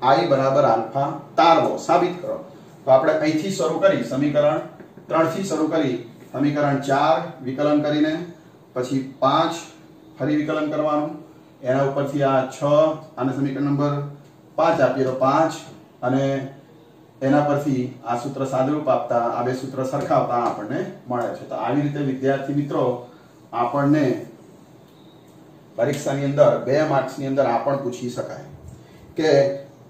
I બરાબર આલ્ફા તારવો, સાબિત કરો. તો આપણે અહીંથી શરૂ કરી સમીકરણ 3 થી શરૂ કરી સમીકરણ 4 વિકલન કરીને પછી 5 ફરી વિકલન કરવાનું, એના ઉપરથી આ 6 અને સમીકરણ નંબર 5 આપીએ તો 5 અને એના પરથી આ સૂત્ર સાદુરૂપ આપતા આ બે સૂત્ર સરખાવતા આપણને મળે છે. તો આવી રીતે વિદ્યાર્થી મિત્રો આપણને પરીક્ષાની અંદર 2 માર્ક્સની અંદર આ પણ પૂછી શકાય કે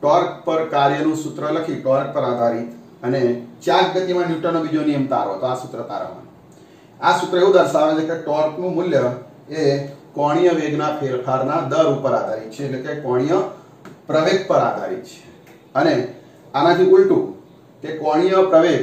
ટોર્ક પર કાર્યનું સૂત્ર લખી ટોર્ક પર આધારિત અને ચાક ગતિમાં ન્યૂટનનો બીજો નિયમ તારવો. તો આ સૂત્ર તારવવાનું. આ સૂત્ર એવું દર્શાવે છે કે ટોર્કનું મૂલ્ય એ કોણીય વેગના ફેરફારના દર ઉપર આધારિત છે, એટલે કે કોણીય પ્રવેગ પર આધારિત છે. અને આનાથી ઉલટું કે કોણીય પ્રવેગ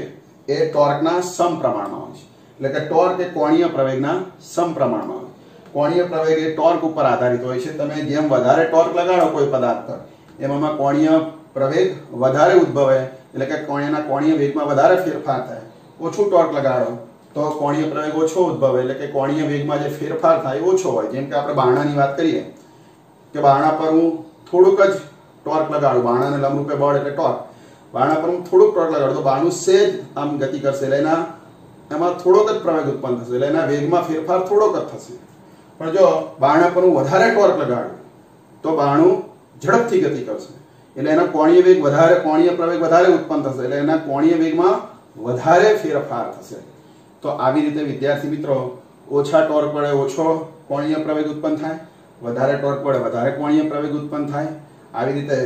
એ ટોર્કના સમપ્રમાણમાં હોય છે. એટલે કે ટોર્ક એ કોણીય પ્રવેગના સમપ્રમાણમાં હોય. કોણીય પ્રવેગ એ ટોર્ક ઉપર આધારિત હોય છે. તમે જેમ વધારે ટોર્ક લગાડો કોઈ પદાર્થ પર એમાં કોણીય પ્રવેગ વધારે ઉદ્ભવે, એટલે કે કોણીય વેગમાં વધારે ફેરફાર થાય. ઓછું ટોર્ક લગાડો તો કોણીય પ્રવેગ ઓછો ઉદ્ભવે, એટલે કે કોણીય વેગમાં જે ફેરફાર થાય ઓછો હોય. જેમ કે આપણે બારણાની વાત કરીએ કે બારણા પર હું થોડુંક જ ટોર્ક લગાડું, બારણાને લંબરૂપે બળ એટલે ટોર્ક, બારણા પર હું થોડુંક ટોર્ક લગાડું તો બારણું સેજ આમ ગતિ કરશે, એટલે એમાં થોડોક જ પ્રવેગ ઉત્પન્ન થશે, એટલે એના વેગમાં ફેરફાર થોડોક જ થશે. પણ જો બારણા પર હું વધારે ટોર્ક લગાડું તો બારણું ઝડપથી ગતિ કરશે, એટલે એના કોણીય વેગ વધારે, કોણીય પ્રવેગ વધારે ઉત્પન્ન થશે, એટલે એના કોણીય વેગમાં વધારે ફેરફાર થશે. તો આવી રીતે વિદ્યાર્થી મિત્રો ઓછા ટોર્ક વડે ઓછો કોણીય પ્રવેગ ઉત્પન્ન થાય, વધારે ટોર્ક વડે વધારે કોણીય પ્રવેગ ઉત્પન્ન થાય. આવી રીતે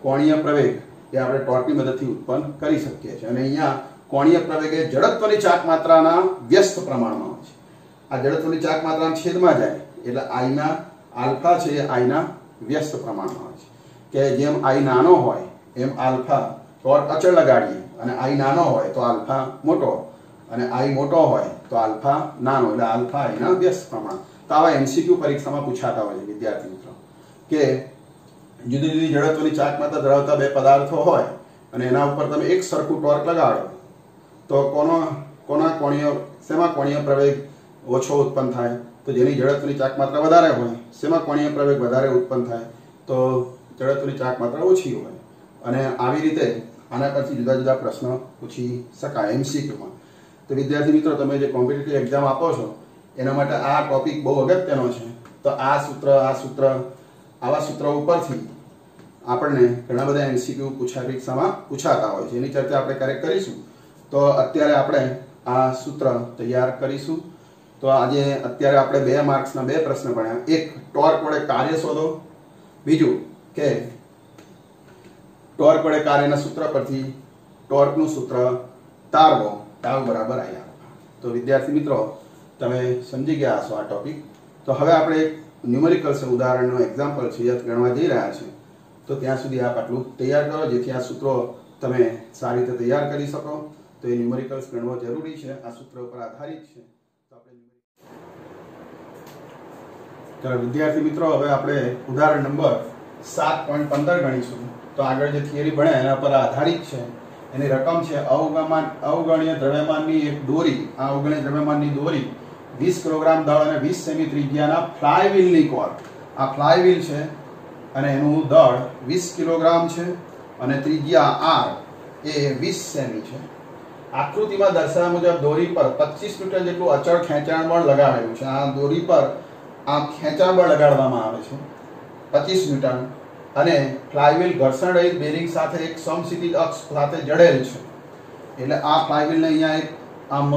કોણીય પ્રવેગ એ આપણે ટોર્કની મદદથી ઉત્પન્ન કરી શકીએ છીએ. અને અહીંયા કોણીય પ્રવેગ એ જડત્વની ચાકમાત્રાના વ્યસ્ત પ્રમાણમાં હોય છે. આ જડત્વની ચાકમાત્રાના છેદમાં જાય એટલે આઈના આલ્ફા છે એ આઈના વ્યસ્ત પ્રમાણમાં હોય છે. કે જેમ આઈ નાનો હોય એમ આલ્ફા ટોર્ક અચળ લગાડીએ અને આઈ નાનો હોય તો આલ્ફા મોટો, અને આઈ મોટો હોય તો આલ્ફા નાનો, એટલે આલ્ફા આઈના વ્યસ્ત પ્રમાણ. તો આવા એમસીક્યુ પરીક્ષામાં પૂછાતા હોય છે વિદ્યાર્થી મિત્રો કે જુદી જુદી જડત્વની ચાકમાત્રા ધરાવતા બે પદાર્થો હોય અને એના ઉપર તમે એક સરખું ટોર્ક લગાડો તો શેમાં કોણીય પ્રવેગ ઓછો ઉત્પન્ન થાય? તો જેની જડત્વની ચાકમાત્રા વધારે હોય શેમાં કોણીય પ્રવેગ વધારે ઉત્પન્ન થાય? તો જડત્વની ચાકમાત્રા ઓછી હોય. અને આવી રીતે આના પરથી જુદા જુદા પ્રશ્ન પૂછી શકાય એમસીક્યુમાં. તો વિદ્યાર્થી મિત્રો તમે જે કોમ્પિટિટિવ એક્ઝામ આપો છો એના માટે આ ટોપિક બહુ અગત્યનો છે. તો આ સૂત્ર આવા સૂત્રો ઉપરથી આપણને ઘણા બધા એમસીક્યુ પરીક્ષામાં પૂછાતા હોય છે. એની ચર્ચા આપણે ક્યારેક કરીશું. તો અત્યારે આપણે આ સૂત્ર તૈયાર કરીશું. તો અત્યારે આપણે 2 માર્ક્સના 2 પ્રશ્ન ભણ્યા. એક ટોર્ક વડે કાર્ય શોધો, બીજું કે ટોર્ક વડે કાર્યના સૂત્ર પરથી ટોર્કનું સૂત્ર તારવો, ટાઉ બરાબર આઈ આલ્ફા. તો વિદ્યાર્થી મિત્રો તમે સમજી ગયા હશો આ ટોપિક. તો હવે આપણે ન્યુમેરિકલ્સ ઉદાહરણનો એક્ઝામ્પલ છે યાદ ગણવા જઈ રહ્યા છે. તો ત્યાં સુધી આપ આટલું તૈયાર કરો જેથી આ સૂત્રો તમે સારી રીતે તૈયાર કરી શકો. તો એ ન્યુમેરિકલ્સ ગણવો જરૂરી છે, આ સૂત્ર ઉપર આધારિત છે. તો આપણે चलो विद्यार्थी मित्रों, હવે આપણે ઉદાહરણ નંબર 7.15 ગણીશું। તો આગળ જે થિયરી ભણ્યા એના પર આધારિત છે। એની રકમ છે અવગણ્ય દ્રવ્યમાનની એક દોરી। આ અવગણ્ય દ્રવ્યમાનની દોરી 20 કિલોગ્રામ દળ અને 20 સેમી ત્રિજ્યાના ફ્લાયવ્હીલની કોર। આ ફ્લાયવ્હીલ છે અને એનું દળ 20 કિલોગ્રામ છે અને ત્રિજ્યા r એ 20 સેમી છે। આકૃતિમાં દર્શાવ્યા મુજબ દોરી પર 25 ન્યૂટન જેટલું અચળ ખેંચાણ બળ લગાવેલું છે। આ દોરી પર આ ખેંચાણ બળ લગાડવામાં આવે છે 25 ન્યૂટન અને ફ્લાયવ્હીલ ઘર્ષણ રહિત બેરિંગ સાથે એક સમક્ષિતિજ અક્ષ સાથે જડેલ છે। એટલે આ ફ્લાયવ્હીલને અહીંયા એક આમ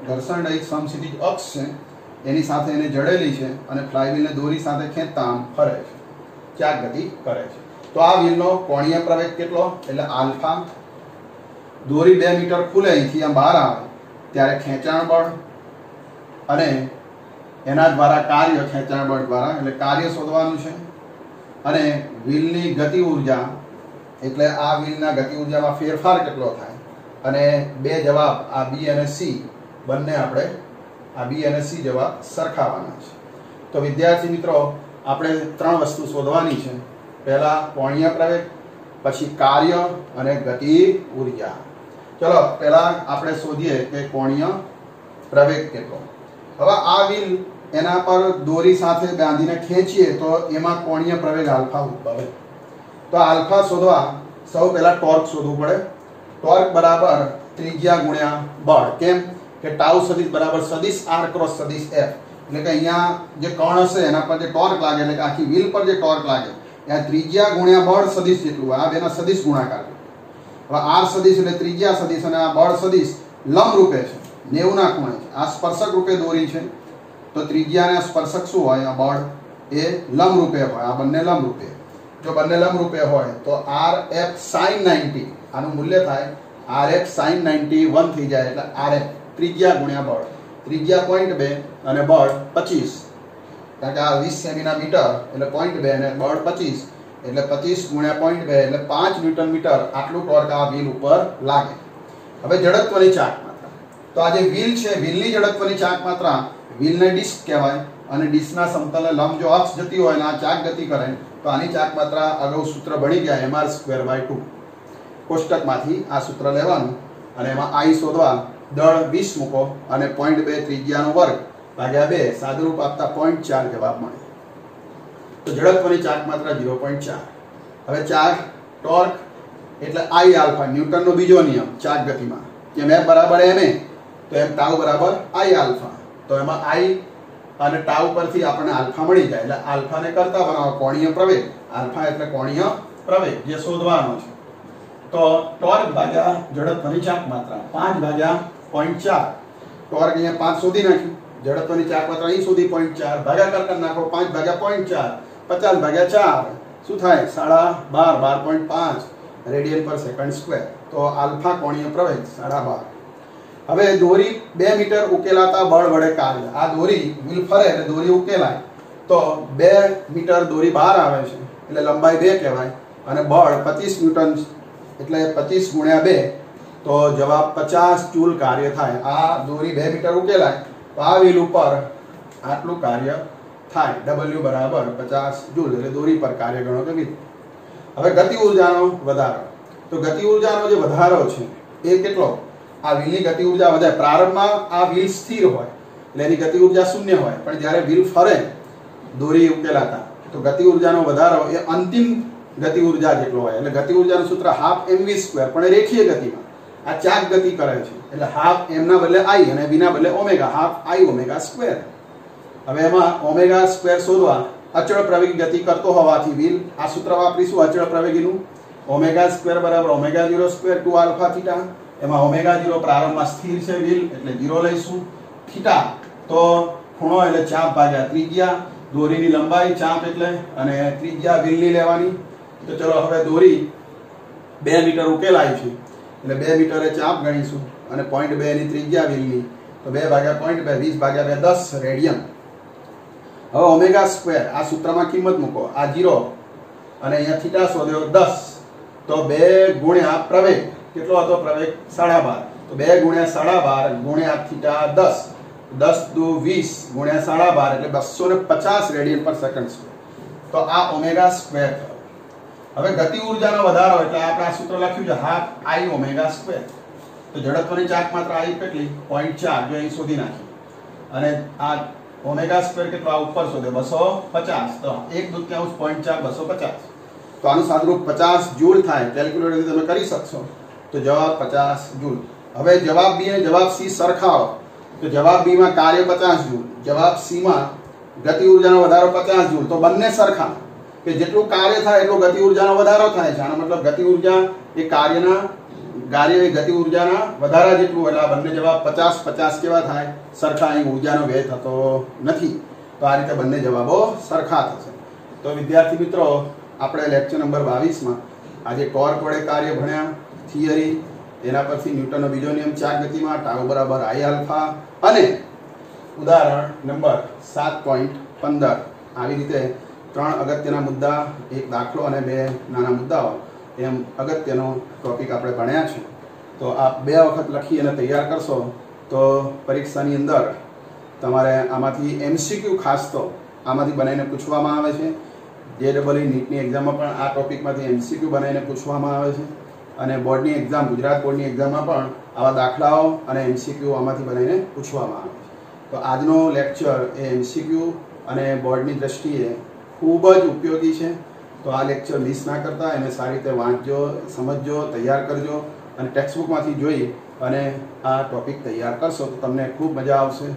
ઘર્ષણ રહિત સમક્ષિતિજ અક્ષ છે એની સાથે એને જડેલી છે અને ફ્લાયવ્હીલને દોરી સાથે ખેંચતા આમ ફરે છે, ચાક ગતિ કરે છે। તો આ વ્હીલનો કોણીય પ્રવેગ કેટલો? એટલે આલ્ફા। દોરી 2 મીટર ખુલે અહીંથી આમ બહાર આવે ત્યારે ખેંચાણ બળ અને એના દ્વારા કાર્ય, ખેંચાણ બળ દ્વારા એટલે કાર્ય શોધવાનું છે। અને વ્હીલની ગતિ ઉર્જા એટલે આ વ્હીલના ગતિ ઉર્જામાં ફેરફાર કેટલો થાય અને બે જવાબ આ બી અને સી બંને આપણે આ બી અને સી જવાબ સરખાવવાના છે। તો વિદ્યાર્થી મિત્રો, આપણે 3 વસ્તુ શોધવાની છે। પહેલા કોણીય પ્રવેગ, પછી કાર્ય અને ગતિ ઉર્જા। ચલો પહેલા આપણે શોધીએ કે કોણીય પ્રવેગ કેટલો। હવે આ વ્હીલ એના પર દોરી સાથે બાંધીને ખેંચીએ તો એમાં કોણીય પ્રવેગ આલ્ફા ઉદ્ભવે। તો આલ્ફા શોધવા સૌ પહેલા ટોર્ક શોધવું પડે। ટોર્ક બરાબર ત્રિજ્યા ગુણ્યા બળ। કેમ કે ટાઉ સદિશ બરાબર સદિશ r ક્રોસ સદિશ f। એટલે કે અહીંયા જે કણ હશે એના પર જે ટોર્ક લાગે એટલે કે આખી વ્હીલ પર જે ટોર્ક લાગે એ ત્રિજ્યા ગુણ્યા બળ સદિશ જેટલું, આ બેના સદિશ ગુણાકાર। હવે r સદિશ એટલે ત્રિજ્યા સદિશ અને આ બળ સદિશ લંબ રૂપે છે, 90 ના ખૂણે છે। આ સ્પર્શક રૂપે દોરી છે તો ત્રિજ્યા અને સ્પર્શક શું હોય? આ બળ એ લંબ રૂપે હોય। આ બંને લંબ રૂપે, જો બંને લંબ રૂપે હોય તો rf sin 90 આનું મૂલ્ય થાય rf sin 90 1 થઈ જાય। એટલે rf ત્રિજ્યા ગુણ્યા બળ, ત્રિજ્યા 0.2 અને બળ 25, કારણ કે આ 20 સેમીના મીટર એટલે 0.2 અને બળ 25 એટલે 25 ગુણ્યા 0.2 એટલે 5 ન્યૂટન મીટર આટલું ટોર્ક આ વ્હીલ ઉપર લાગે। હવે જડત્વની ચાક માત્રા। તો આ જે વ્હીલ છે વ્હીલની જડત્વની ચાક માત્રા વ્હીલને ડિસ્ક કહેવાય અને ડિસ્કના સમતલે લંબ જો અક્ષ જતી હોય ને આ ચાક ગતિ કરે તો આની ચાક માત્રા અગાઉ સૂત્ર બની ગયા mr²/2। કોષ્ટકમાંથી આ સૂત્ર લેવાનું અને એમાં i શોધવા, દળ 20 મૂકો અને 0.2 ત્રિજ્યાનો વર્ગ ભાગ્યા 2 સાદુરૂપ આપતા 0.4 જવાબ મળે। તો જડત્વની ચાક માત્રા 0.4। હવે ચાક ટોર્ક એટલે i આલ્ફા, ન્યૂટનનો બીજો નિયમ ચાક ગતિમાં કે m બરાબર ma તો m ટાઉ બરાબર i આલ્ફા। તો એમાં i અને ટાઉ પરથી આપણને આલ્ફા મળી જાય એટલે આલ્ફાને કરતા બનાવો કોણીય પ્રવેગ। આલ્ફા એટલે કોણીય પ્રવેગ જે શોધવાનો છે। તો ટોર્ક ભાગ્યા જડત્વની ચાક માત્રા 5/0.4। ટોર્ક અહીંયા 5 શોધી નાખ્યું, જડત્વની ચાક માત્રા અહીં શોધી 0.4, ભાગાકાર કરી નાખો 5/0.4 50/4 શું થાય? 12.5 રેડિયન પર સેકન્ડ સ્ક્વેર। તો આલ્ફા કોણીય પ્રવેગ 12.5। હવે દોરી 2 મીટર ઉકેલાતા બળ વડે કાર્ય। આ દોરી વ્હીલ ફરે એટલે દોરી ઉકેલાય તો 2 મીટર દોરી બહાર આવે છે એટલે લંબાઈ 2 કહેવાય અને બળ 25 ન્યૂટન એટલે 25 ગુણ્યા 2 તો જવાબ 50 જૂલ કાર્ય થાય। આ દોરી 2 મીટર ઉકેલાય તો આ વ્હીલ ઉપર આટલું કાર્ય થાય। W બરાબર 50 જૂલ એટલે દોરી પર કાર્ય ગણો કે વ્હીલ। હવે ગતિ ઉર્જાનો વધારો। તો ગતિ ઉર્જાનો જે વધારો છે એ કેટલો? આ વ્હીલની ગતિ ઉર્જા વધે। પ્રારંભમાં આ વ્હીલ સ્થિર હોય એટલે એની ગતિ ઉર્જા 0 હોય, પણ જ્યારે વ્હીલ ફરે દોરી ઉકેલાતા તો ગતિ ઉર્જાનો વધારો એ અંતિમ ગતિ ઉર્જા જેટલો હોય। એટલે ગતિ ઉર્જાનું સૂત્ર ½ mv², પણ રેખીય ગતિમાં આ ચાક ગતિ કરે છે એટલે ½ m ના બદલે i અને v ના બદલે ઓમેગા, ½ i ઓમેગા²। હવે એમાં ઓમેગા² શોધવા અચળ પ્રવેગી ગતિ કરતો હોવાથી વ્હીલ આ સૂત્ર વાપરીશું અચળ પ્રવેગીનું। ઓમેગા² બરાબર ω02 2 આલ્ફા થીટા। એમાં ω0 પ્રારંભમાં સ્થિર છે વ્હીલ એટલે 0 લઈશું। થીટા તો ખૂણો એટલે ચાપ ભાગ્યા ત્રિજ્યા, દોરીની લંબાઈ ચાપ એટલે અને ત્રિજ્યા વ્હીલની લેવાની। તો ચલો હવે દોરી 2 મીટર ઉકેલાય છે એટલે 2 મીટરે ચાપ ગણીશું અને 0.2 ની ત્રિજ્યા વ્હીલની તો 2/0.2 20/2 10 રેડિયન। હવે ω² આ સૂત્રમાં કિંમત મૂકો, આ 0 અને અહીંયા થીટા શોધ્યો 10 તો 2 ગુણ્યા પ્રવેગ કેટલો હતો? પ્રવેગ 12.5 તો 2 ગુણ્યા 12.5 ગુણ્યા θ 10 10 દુ 20 ગુણ્યા 12.5 એટલે 250 રેડિયન પર સેકન્ડ સ્ક્વેર. તો આ ઓમેગા સ્ક્વેર. હવે ગતિ ઊર્જાનો વધારો એટલે આપણે આ સૂત્ર લખ્યું છે હાફ I ઓમેગા સ્ક્વેર. તો જડત્વની ચાક માત્ર I કેટલી 0.4 જો અહીં શોધી નાખી અને આ ઓમેગા સ્ક્વેર કેટલો આ ઉપર શોધે 250. તો 1/2 0.4 250. તો આનું સાદુરૂપ 50 જૂલ થાય. કેલ્ક્યુલેટરથી તમે કરી શકશો. તો જવાબ 50 જૂલ. હવે જવાબ બી અને જવાબ સી સરખાવો. તો જવાબ બી માં કાર્ય 50 જૂલ, જવાબ સી માં ગતિ ઊર્જાનો વધારો 50 જૂલ. તો બંને સરખા કે જેટલું કાર્ય થાય એટલો ગતિ ઊર્જાનો વધારો થાય છે. આનો મતલબ ગતિ ઊર્જા એ કાર્ય એ ગતિ ઊર્જાના વધારા જેટલું. એટલે આ બંને જવાબ 50 50 કેવા થાય સરખા. અહીં ઊર્જાનો વ્યય થતો નથી. તો આ રીતે બંને જવાબો સરખા થશે. તો વિદ્યાર્થી મિત્રો આપણે લેક્ચર નંબર 22 માં આજે ટોર્ક વડે કાર્ય ભણ્યા, થિયરી, એના પરથી ન્યૂટનનો બીજો નિયમ ચાક ગતિમાં, ટાઉ બરાબર I આલ્ફા અને ઉદાહરણ નંબર 7.15 આવી રીતે 3 અગત્યના મુદ્દા, એક દાખલો અને 2 નાના મુદ્દાઓ એમ અગત્યનો ટોપિક આપણે ભણ્યા છે. તો આ 2 વખત લખી અને તૈયાર કરશો તો પરીક્ષાની અંદર તમારે આમાંથી MCQ ખાસ તો આમાંથી બનાવીને પૂછવામાં આવે છે. JEE નીટની એક્ઝામમાં પણ આ ટોપિકમાંથી MCQ બનાવીને પૂછવામાં આવે છે અને બોર્ડની એક્ઝામ, ગુજરાત બોર્ડની એક્ઝામમાં પણ આવા દાખલાઓ અને MCQ આમાંથી બનાવીને પૂછવામાં આવે છે. તો આજનો લેક્ચર એ MCQ અને બોર્ડની દ્રષ્ટિએ ખૂબ જ ઉપયોગી છે. તો આ લેક્ચર મિસ ના કરતા એને સારી રીતે વાંચજો, સમજજો, તૈયાર કરજો અને ટેક્સ્ટબુકમાંથી જોઈ અને આ ટોપિક તૈયાર કરશો તો તમને ખૂબ મજા આવશે.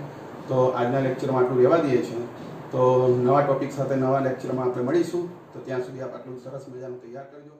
તો આજના લેક્ચરમાં આટલું રહેવા દઈએ છીએ. તો નવા ટોપિક સાથે નવા લેક્ચરમાં આપણે મળીશું. તો ત્યાં સુધી આપ આટલું સરસ મજાનું તૈયાર કરજો.